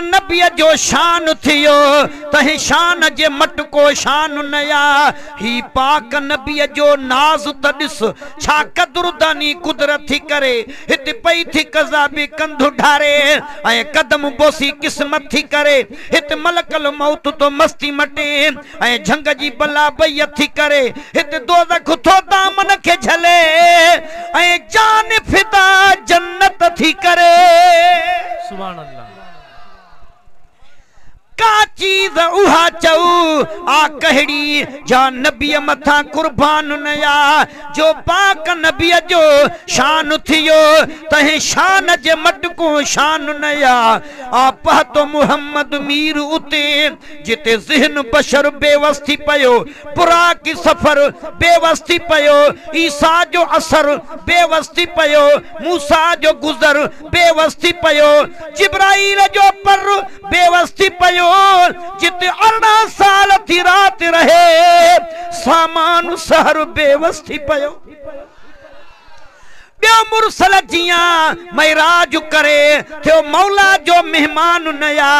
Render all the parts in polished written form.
नबी जो शान थियो तहे शान जे मटको शान नया ही पाक नबी जो नाज तदिस छा कदरदानी कुदरत थी करे हित पई थी कज़ा बि कंधु ढारे ऐं कदम बोसी किस्मत थी करे हित मलकल मौत तो मस्ती मटे ऐं झंग जी बला बई थी करे हित दोज़ख थो दामन के झले ऐं जान फिदा जन्नत थी करे सुभान अल्लाह का चीज उहा चऊ आ कहड़ी जा नबी मथा कुर्बान नया जो पाक नबी जो शान थियो तहे शान जे मटको शान नया आ पहतो मोहम्मद मीर उते जिते ज़हन बशर बेवस्ती पयो पुरा की सफर बेवस्ती पयो ईसा जो असर बेवस्ती पयो मूसा जो गुजर बेवस्ती पयो जिब्राइल जो पर बेवस्ती पयो जिते 18 साल थी रात रहे सामान सहर बेवस्ती पयो बियो मुरसल जिया मैराज करे थियो मौला जो मेहमान नया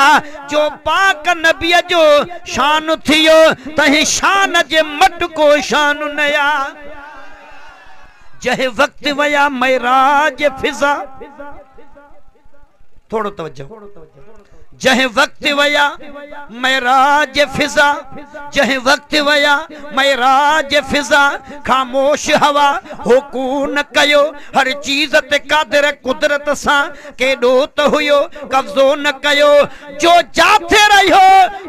जो पाक नबी जो शान थियो तहे शान जे मटको शान नया जहे वक्त वया मैराज फिजा थोड़ो तवज्जो जहे वक्त वया मैराज फिजा जहे वक्त वया मैराज फिजा खामोश हवा हुकून कयो हर चीज ते कादिर कुदरत सा केडो त हुयो कब्जो न कयो जो जाथे रहियो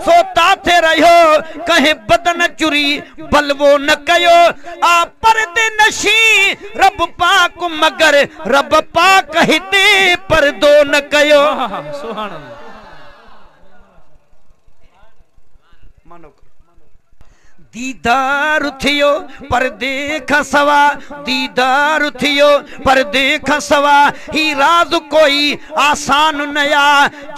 सो ताथे रहियो कहे बदन चुरी बलवो न कयो आ पर्दे नशी रब पाक मगर रब पाक हिते पर्दो न कयो सुभान अल्लाह दीदार थियो पर देख सवा दीदार थियो पर देख सवा ही राज कोई आसान नया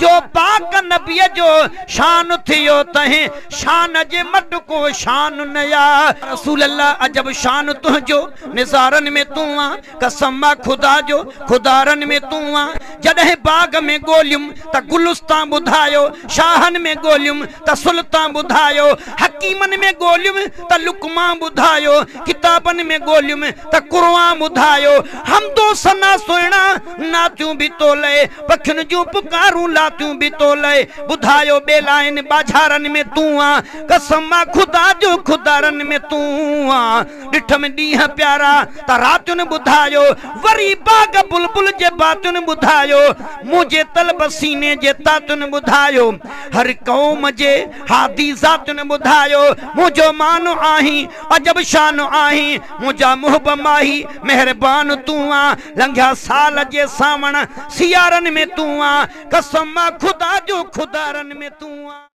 जो पाक नबी जो शान थियो तहे शान जे मटको शान नया रसूल अल्लाह अजब शान तुझो निसारन में तू आ कसम खुदा जो खुदारन में तू आ जडे बाग में गोलियुम त गुलस्तान बुधायो शाहन में गोलियुम त सुल्तान बुधायो हकीमन में गोलियुम त लुकमा बुधायो किताबन में गोलियुम त कुरान बुधायो हम तो सना सोना नाचू भी तोले पखन जो पुकारू लातू भी तोले बुधायो बेलाइन बाजारन में तू आ कसम खुदा जो खुदारन में तू आ डिठ में दी प्यारा त रातुन बुधायो वरी बाग बुलबुल जे बातुन बुधायो मुझे तलब सीने जे तातुन बुधायो हर कौम जे हादी जातुन बुधायो मुझो मानो आही अजब शान आही मुझा मुहब माही मेहरबान तू आ लंघा साल जे सावण सियारन में तू आ कसम खुदा जो खुदारन में तू आ।